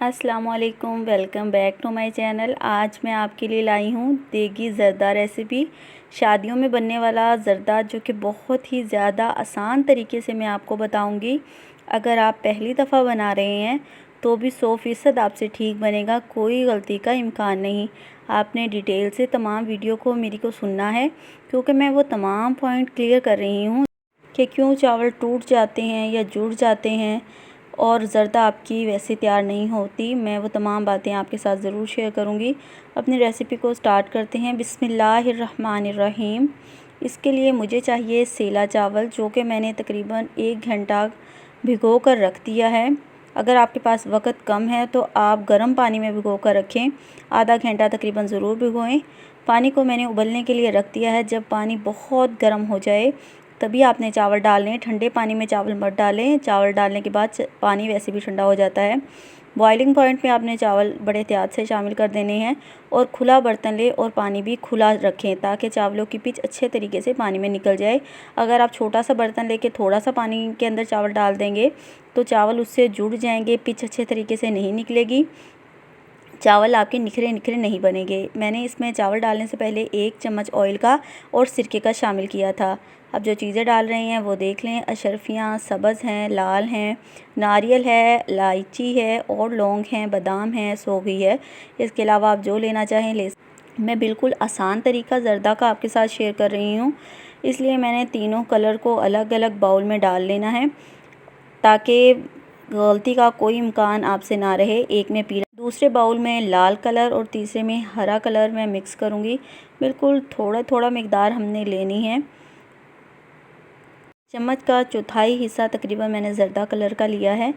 अस्सलामुअलैकुम, welcome back to my channel. आज मैं आपके लिए लाई हूँ देगी ज़रदा रेसिपी। शादियों में बनने वाला ज़रदा जो कि बहुत ही ज़्यादा आसान तरीके से मैं आपको बताऊँगी। अगर आप पहली दफ़ा बना रहे हैं तो भी 100% आपसे ठीक बनेगा, कोई गलती का इम्कान नहीं। आपने डिटेल से तमाम वीडियो को मेरी को सुनना है, क्योंकि मैं वो तमाम पॉइंट क्लियर कर रही हूँ कि क्यों चावल टूट जाते हैं या जुड़ जाते हैं और ज़रदा आपकी वैसे तैयार नहीं होती। मैं वो तमाम बातें आपके साथ ज़रूर शेयर करूँगी। अपनी रेसिपी को स्टार्ट करते हैं। बिस्मिल्लाहिर्रहमानिर्रहीम। इसके लिए मुझे चाहिए सेला चावल, जो कि मैंने तकरीबन 1 घंटा भिगो कर रख दिया है। अगर आपके पास वक़्त कम है तो आप गर्म पानी में भिगो कर रखें, आधा घंटा तकरीबन ज़रूर भिगोएं। पानी को मैंने उबलने के लिए रख दिया है। जब पानी बहुत गर्म हो जाए तभी आपने चावल डालने। ठंडे पानी में चावल मत डालें। चावल डालने के बाद पानी वैसे भी ठंडा हो जाता है। बॉइलिंग पॉइंट पे आपने चावल बड़े एहतियात से शामिल कर देने हैं और खुला बर्तन लें और पानी भी खुला रखें, ताकि चावलों की पिच अच्छे तरीके से पानी में निकल जाए। अगर आप छोटा सा बर्तन लेके थोड़ा सा पानी के अंदर चावल डाल देंगे तो चावल उससे जुड़ जाएंगे, पिच अच्छे तरीके से नहीं निकलेगी, चावल आपके निखरे निखरे नहीं बनेंगे। मैंने इसमें चावल डालने से पहले 1 चम्मच ऑयल का और सिरके का शामिल किया था। अब जो चीज़ें डाल रहे हैं वो देख लें। अशरफियाँ सब्ज़ हैं, लाल हैं, नारियल है, इलायची है और लौंग हैं, बादाम है, सौगी है। इसके अलावा आप जो लेना चाहें ले। मैं बिल्कुल आसान तरीका ज़रदा का आपके साथ शेयर कर रही हूँ, इसलिए मैंने तीनों कलर को अलग अलग बाउल में डाल लेना है, ताकि गलती का कोई इम्कान आपसे ना रहे। एक में पीला, दूसरे बाउल में लाल कलर और तीसरे में हरा कलर मैं मिक्स करूँगी। बिल्कुल थोड़ा थोड़ा मिकदार हमने लेनी है। चम्मच का चौथाई हिस्सा तकरीबन मैंने ज़रदा कलर का लिया है।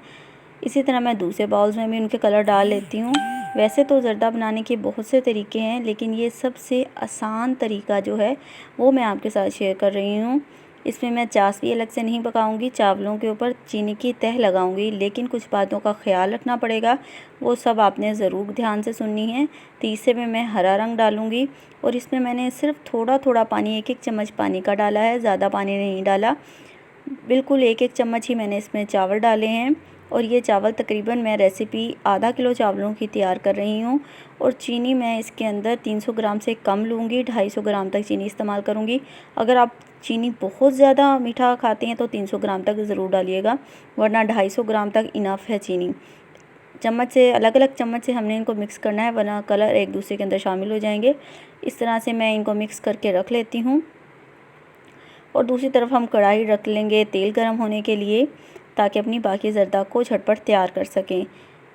इसी तरह मैं दूसरे बाउल्स में भी उनके कलर डाल लेती हूँ। वैसे तो ज़रदा बनाने के बहुत से तरीके हैं, लेकिन ये सबसे आसान तरीका जो है वो मैं आपके साथ शेयर कर रही हूँ। इसमें मैं चाश भी अलग से नहीं पकाऊंगी, चावलों के ऊपर चीनी की तह लगाऊंगी, लेकिन कुछ बातों का ख्याल रखना पड़ेगा, वो सब आपने ज़रूर ध्यान से सुननी है। तीसरे में मैं हरा रंग डालूंगी और इसमें मैंने सिर्फ थोड़ा थोड़ा पानी, 1-1 चम्मच पानी का डाला है, ज़्यादा पानी नहीं डाला। बिल्कुल 1-1 चम्मच ही मैंने इसमें चावल डाले हैं और ये चावल तकरीबन मैं रेसिपी आधा किलो चावलों की तैयार कर रही हूँ। और चीनी मैं इसके अंदर 300 ग्राम से कम लूँगी, 250 ग्राम तक चीनी इस्तेमाल करूँगी। अगर आप चीनी बहुत ज़्यादा मीठा खाते हैं तो 300 ग्राम तक ज़रूर डालिएगा, वरना 250 ग्राम तक इनफ है चीनी। चम्मच से, अलग अलग चम्मच से हमने इनको मिक्स करना है, वरना कलर एक दूसरे के अंदर शामिल हो जाएंगे। इस तरह से मैं इनको मिक्स करके रख लेती हूँ। और दूसरी तरफ हम कढ़ाई रख लेंगे तेल गर्म होने के लिए, ताकि अपनी बाकी ज़रदा को झटपट तैयार कर सकें।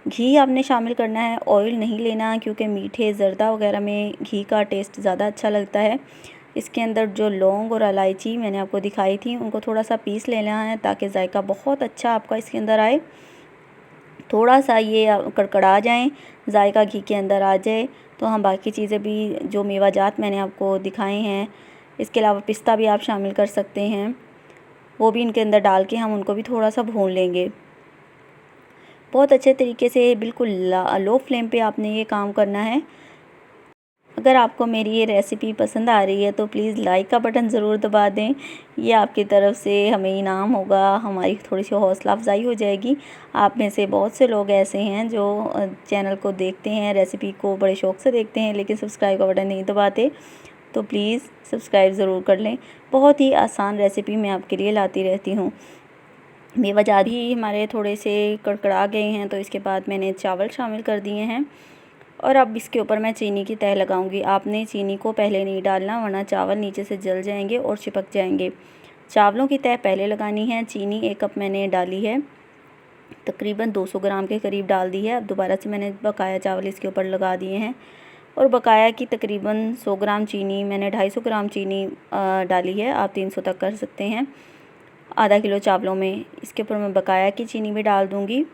घी आपने शामिल करना है, ऑयल नहीं लेना, क्योंकि मीठे ज़रदा वगैरह में घी का टेस्ट ज़्यादा अच्छा लगता है। इसके अंदर जो लौंग और इलायची मैंने आपको दिखाई थी उनको थोड़ा सा पीस लेना है, ताकि जायका बहुत अच्छा आपका इसके अंदर आए। थोड़ा सा ये कड़कड़ा जाएँ, जायका घी के अंदर आ जाए, तो हम बाकी चीज़ें भी जो मेवाजात मैंने आपको दिखाए हैं, इसके अलावा पिस्ता भी आप शामिल कर सकते हैं, वो भी इनके अंदर डाल के हम उनको भी थोड़ा सा भून लेंगे। बहुत अच्छे तरीके से बिल्कुल लो फ्लेम पे आपने ये काम करना है। अगर आपको मेरी ये रेसिपी पसंद आ रही है तो प्लीज़ लाइक का बटन ज़रूर दबा दें, ये आपकी तरफ से हमें इनाम होगा, हमारी थोड़ी सी हौसला अफजाई हो जाएगी। आप में से बहुत से लोग ऐसे हैं जो चैनल को देखते हैं, रेसिपी को बड़े शौक़ से देखते हैं, लेकिन सब्सक्राइब का बटन नहीं दबाते, तो प्लीज़ सब्सक्राइब ज़रूर कर लें। बहुत ही आसान रेसिपी मैं आपके लिए लाती रहती हूँ। मेवाजात भी हमारे थोड़े से कड़कड़ा गए हैं, तो इसके बाद मैंने चावल शामिल कर दिए हैं और अब इसके ऊपर मैं चीनी की तह लगाऊंगी। आपने चीनी को पहले नहीं डालना, वरना चावल नीचे से जल जाएंगे और चिपक जाएंगे। चावलों की तह पहले लगानी है। चीनी 1 कप मैंने डाली है, तकरीबन 200 ग्राम के करीब डाल दी है। अब दोबारा से मैंने बकाया चावल इसके ऊपर लगा दिए हैं और बकाया की तकरीबन 100 ग्राम चीनी, मैंने 250 ग्राम चीनी डाली है, आप 300 तक कर सकते हैं आधा किलो चावलों में। इसके ऊपर मैं बकाया की चीनी भी डाल दूँगी।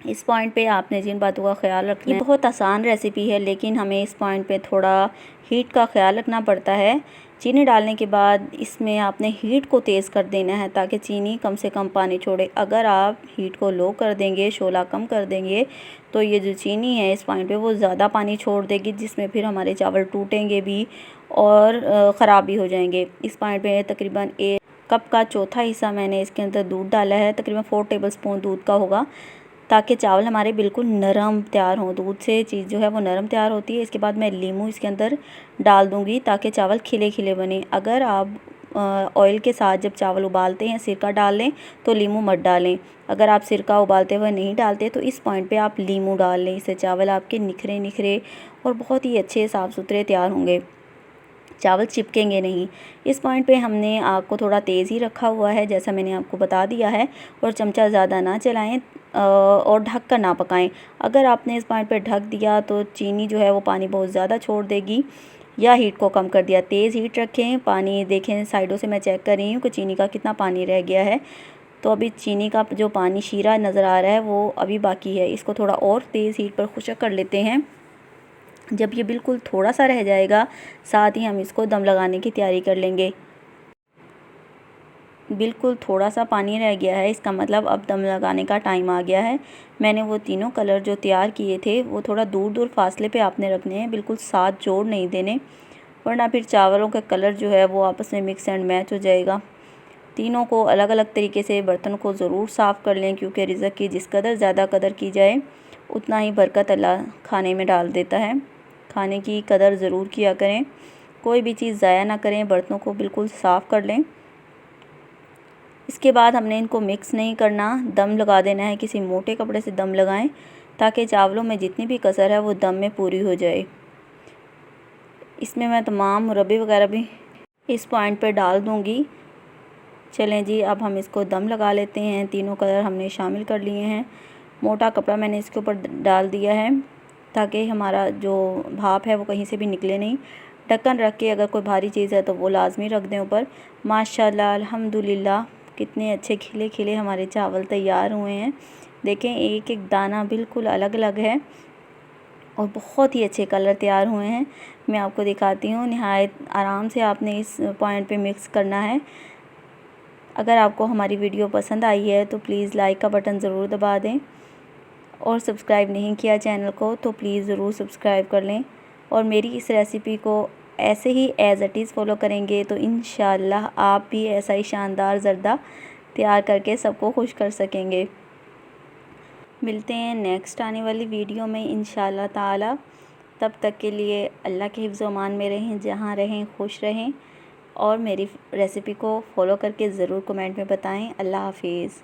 इस पॉइंट पे आपने जिन बातों का ख्याल रखना है, ये बहुत आसान रेसिपी है, लेकिन हमें इस पॉइंट पे थोड़ा हीट का ख्याल रखना पड़ता है। चीनी डालने के बाद इसमें आपने हीट को तेज़ कर देना है, ताकि चीनी कम से कम पानी छोड़े। अगर आप हीट को लो कर देंगे, शोला कम कर देंगे, तो ये जो चीनी है इस पॉइंट पे वो ज़्यादा पानी छोड़ देगी, जिसमें फिर हमारे चावल टूटेंगे भी और ख़राब भी हो जाएंगे। इस पॉइंट पे तकरीबन 1 कप का चौथा हिस्सा मैंने इसके अंदर दूध डाला है, तकरीबन 4 टेबलस्पून दूध का होगा। ताकि चावल हमारे बिल्कुल नरम तैयार हों। दूध से चीज़ जो है वो नरम तैयार होती है। इसके बाद मैं नींबू इसके अंदर डाल दूँगी ताकि चावल खिले खिले बने। अगर आप ऑयल के साथ जब चावल उबालते हैं सिरका डाल लें तो नींबू मत डालें। अगर आप सिरका उबालते हुए नहीं डालते तो इस पॉइंट पे आप नींबू डाल लें। इससे चावल आपके निखरे निखरे और बहुत ही अच्छे साफ़ सुथरे तैयार होंगे, चावल चिपकेंगे नहीं। इस पॉइंट पे हमने आग को थोड़ा तेज़ ही रखा हुआ है जैसा मैंने आपको बता दिया है, और चमचा ज़्यादा ना चलाएं और ढक कर ना पकाएं। अगर आपने इस पॉइंट पे ढक दिया तो चीनी जो है वो पानी बहुत ज़्यादा छोड़ देगी, या हीट को कम कर दिया। तेज़ हीट रखें। पानी देखें, साइडों से मैं चेक कर रही हूँ कि चीनी का कितना पानी रह गया है। तो अभी चीनी का जो पानी शीरा नज़र आ रहा है वो अभी बाकी है। इसको थोड़ा और तेज़ हीट पर खुश्क कर लेते हैं। जब ये बिल्कुल थोड़ा सा रह जाएगा, साथ ही हम इसको दम लगाने की तैयारी कर लेंगे। बिल्कुल थोड़ा सा पानी रह गया है, इसका मतलब अब दम लगाने का टाइम आ गया है। मैंने वो तीनों कलर जो तैयार किए थे वो थोड़ा दूर दूर फासले पे आपने रखने हैं, बिल्कुल साथ जोड़ नहीं देने, वरना फिर चावलों का कलर जो है वो आपस में मिक्स एंड मैच हो जाएगा। तीनों को अलग अलग तरीके से बर्तन को ज़रूर साफ़ कर लें, क्योंकि रिज़्क़ की जिस कदर ज़्यादा कदर की जाए उतना ही बरकत अल्लाह खाने में डाल देता है। खाने की कदर ज़रूर किया करें, कोई भी चीज़ ज़ाया ना करें, बर्तनों को बिल्कुल साफ़ कर लें। इसके बाद हमने इनको मिक्स नहीं करना, दम लगा देना है। किसी मोटे कपड़े से दम लगाएं ताकि चावलों में जितनी भी कसर है वो दम में पूरी हो जाए। इसमें मैं तमाम मुरब्बे वगैरह भी इस पॉइंट पर डाल दूँगी। चलें जी, अब हम इसको दम लगा लेते हैं। तीनों कलर हमने शामिल कर लिए हैं। मोटा कपड़ा मैंने इसके ऊपर डाल दिया है ताकि हमारा जो भाप है वो कहीं से भी निकले नहीं। ढक्कन रख के, अगर कोई भारी चीज़ है तो वो लाजमी रख दें ऊपर। माशाल्लाह अल्हम्दुलिल्लाह कितने अच्छे खिले खिले हमारे चावल तैयार हुए हैं। देखें, एक एक दाना बिल्कुल अलग अलग है और बहुत ही अच्छे कलर तैयार हुए हैं। मैं आपको दिखाती हूँ। नहायत आराम से आपने इस पॉइंट पे मिक्स करना है। अगर आपको हमारी वीडियो पसंद आई है तो प्लीज़ लाइक का बटन ज़रूर दबा दें, और सब्सक्राइब नहीं किया चैनल को तो प्लीज़ ज़रूर सब्सक्राइब कर लें। और मेरी इस रेसिपी को ऐसे ही एज़ इट इज़ फॉलो करेंगे तो इंशाल्लाह आप भी ऐसा ही शानदार ज़र्दा तैयार करके सबको खुश कर सकेंगे। मिलते हैं नेक्स्ट आने वाली वीडियो में इंशाल्लाह ताला। तब तक के लिए अल्लाह के हिफ्ज़ व अमान में रहें, जहाँ रहें खुश रहें, और मेरी रेसिपी को फॉलो करके ज़रूर कमेंट में बताएं। अल्लाह हाफिज़।